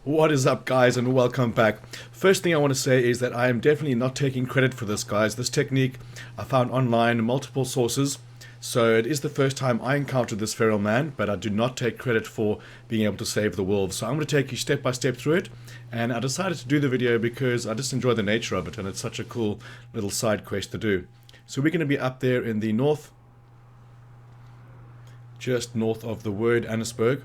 What is up, guys, and welcome back. First thing I want to say is that I am definitely not taking credit for this, guys. This technique I found online, multiple sources, so it is the first time I encountered this feral man, but I do not take credit for being able to save the wolves. So I'm going to take you step by step through it, and I decided to do the video because I just enjoy the nature of it, and it's such a cool little side quest to do. So we're going to be up there in the north, just north of the word Annisburg,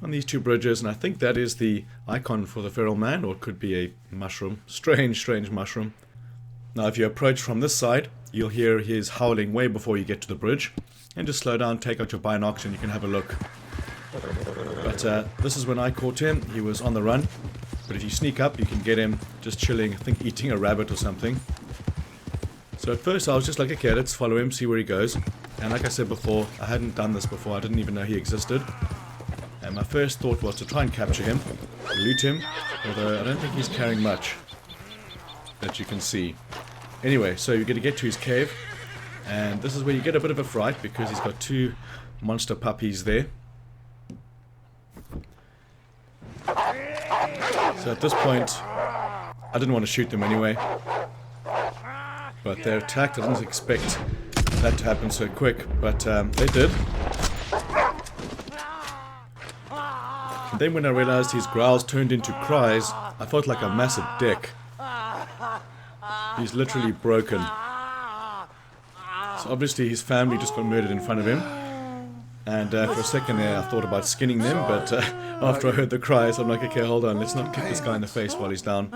on these two bridges, and I think that is the icon for the feral man, or it could be a mushroom. Strange mushroom. Now if you approach from this side, you'll hear his howling way before you get to the bridge, and just slow down, take out your binocs, and you can have a look. But this is when I caught him. He was on the run, but if you sneak up you can get him just chilling, I think eating a rabbit or something. So at first I was just like, okay, let's follow him, see where he goes. And like I said before, I hadn't done this before, I didn't even know he existed. And my first thought was to try and capture him, loot him, although I don't think he's carrying much that you can see. Anyway, so you're going to get to his cave, and this is where you get a bit of a fright because he's got two monster puppies there. So at this point, I didn't want to shoot them anyway, but they're attacked. I didn't expect that to happen so quick, but they did. And then when I realized his growls turned into cries, I felt like a massive dick. He's literally broken. So obviously his family just got murdered in front of him. And for a second there I thought about skinning them, but after I heard the cries I'm like, okay, hold on, let's not kick this guy in the face while he's down.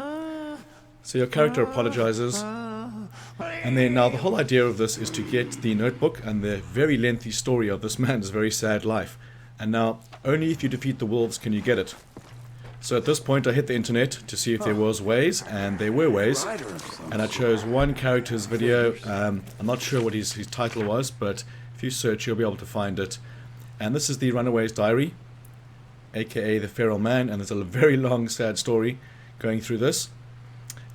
So your character apologizes. And then now the whole idea of this is to get the notebook and the very lengthy story of this man's very sad life. And now, only if you defeat the wolves can you get it. So at this point I hit the internet to see if there was ways, and there were ways. And I chose one character's video. I'm not sure what his title was, but if you search you'll be able to find it. And this is the Runaway's diary, aka the feral man, and there's a very long sad story going through this.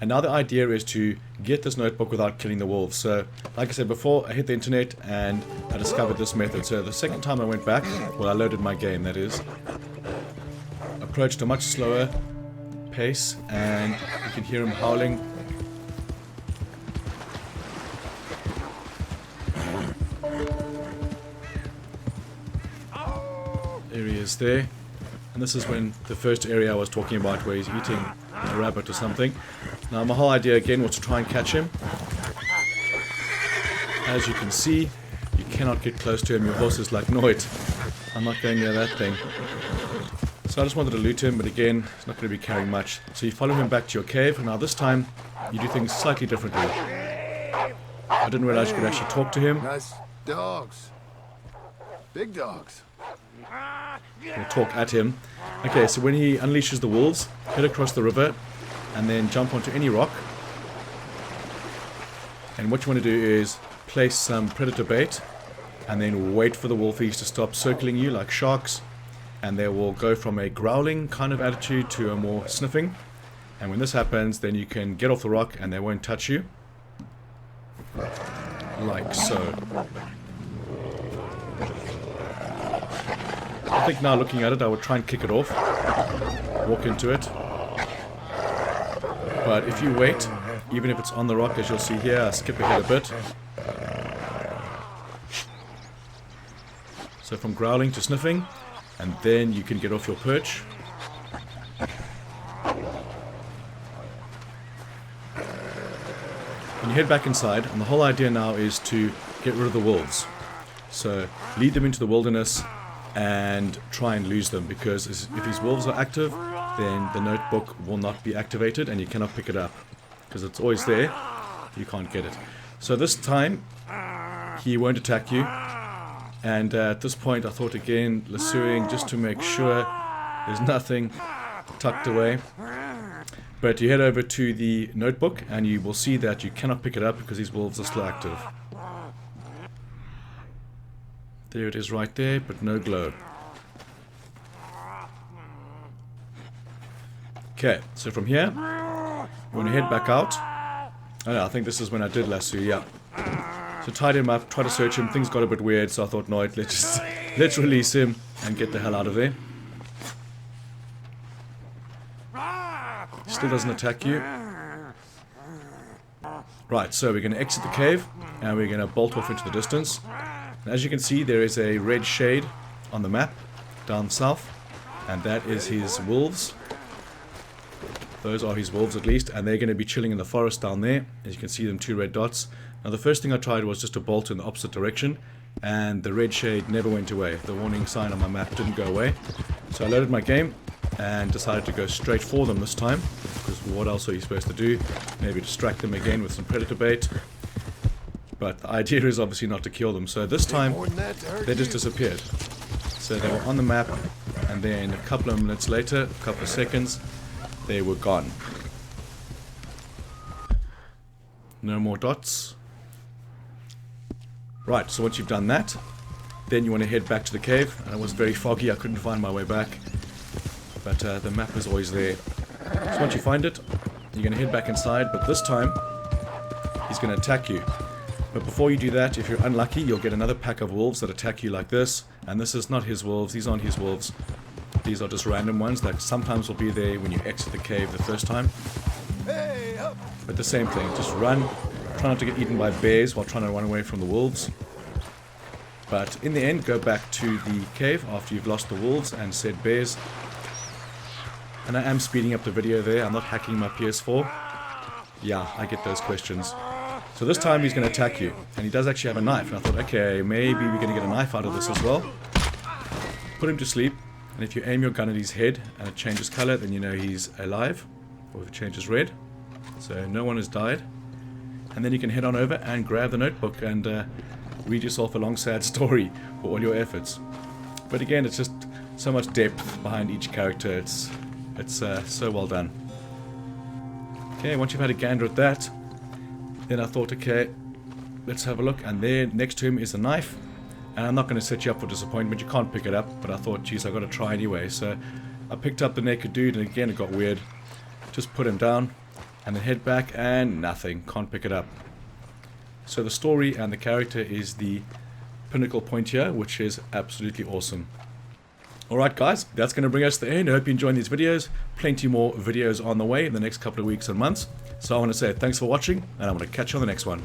And now the idea is to get this notebook without killing the wolves. So, like I said before, I hit the internet and I discovered this method. So the second time I went back, well, I loaded my game, that is, approached a much slower pace, and you can hear him howling. There he is there. And this is when the first area I was talking about, where he's eating a rabbit or something. Now my whole idea again was to try and catch him. As you can see, you cannot get close to him. Your horse is like, no it, I'm not going near that thing. So I just wanted to loot him, but again, he's not going to be carrying much. So you follow him back to your cave, and now this time you do things slightly differently. I didn't realize you could actually talk to him. Nice dogs. Big dogs. Or talk at him. Okay, so when he unleashes the wolves, head across the river and then jump onto any rock. And what you want to do is place some predator bait and then wait for the wolfies to stop circling you like sharks, and they will go from a growling kind of attitude to a more sniffing. And when this happens, then you can get off the rock and they won't touch you. Like so. I think now looking at it I would try and kick it off, walk into it, but if you wait, even if it's on the rock, as you'll see here, I skip ahead a bit. So from growling to sniffing, and then you can get off your perch. And you head back inside, and the whole idea now is to get rid of the wolves. So lead them into the wilderness and try and lose them, because if these wolves are active, then the notebook will not be activated and you cannot pick it up because it's always there, you can't get it. So this time he won't attack you, and at this point I thought again lassoing just to make sure there's nothing tucked away. But you head over to the notebook and you will see that you cannot pick it up because these wolves are still active. There it is right there, but no glow. Okay, so from here, you want to head back out. Oh no, I think this is when I did lasso, yeah. So tied him up, tried to search him, things got a bit weird, so I thought, no, let's release him and get the hell out of there. still doesn't attack you. Right, so we're going to exit the cave, and we're going to bolt off into the distance. And as you can see, there is a red shade on the map down south, and that is his wolves. Those are his wolves at least, and they're going to be chilling in the forest down there. As you can see them, 2 red dots. Now the first thing I tried was just to bolt in the opposite direction, and the red shade never went away. The warning sign on my map didn't go away. So I loaded my game and decided to go straight for them this time, because what else are you supposed to do? Maybe distract them again with some predator bait. But the idea is obviously not to kill them. So this time they just disappeared. So they were on the map, and then a couple of minutes later, a couple of seconds, they were gone. No more dots. Right, so once you've done that, then you want to head back to the cave. And it was very foggy, I couldn't find my way back. But the map is always there. So once you find it, you're going to head back inside, but this time, he's going to attack you. But before you do that, if you're unlucky, you'll get another pack of wolves that attack you like this. And this is not his wolves, these aren't his wolves. These are just random ones that sometimes will be there when you exit the cave the first time. But the same thing, just run. Try not to get eaten by bears while trying to run away from the wolves. But in the end, go back to the cave after you've lost the wolves and said bears. And I am speeding up the video there, I'm not hacking my PS4. Yeah, I get those questions. So this time he's going to attack you, and he does actually have a knife, and I thought, okay, maybe we're going to get a knife out of this as well. Put him to sleep, and if you aim your gun at his head and it changes color, then you know he's alive, or if it changes red. So no one has died. And then you can head on over and grab the notebook and read yourself a long sad story for all your efforts. But again, it's just so much depth behind each character, it's so well done. Okay, once you've had a gander at that, then I thought, okay, let's have a look. And there next to him is a knife. And I'm not going to set you up for disappointment, you can't pick it up, but I thought, geez, I've got to try anyway. So I picked up the naked dude, and again it got weird. Just put him down, and then head back, and nothing, can't pick it up. So the story and the character is the pinnacle point here, which is absolutely awesome. Alright guys, that's going to bring us to the end. I hope you enjoyed these videos. Plenty more videos on the way in the next couple of weeks and months. So I want to say thanks for watching, and I'm going to catch you on the next one.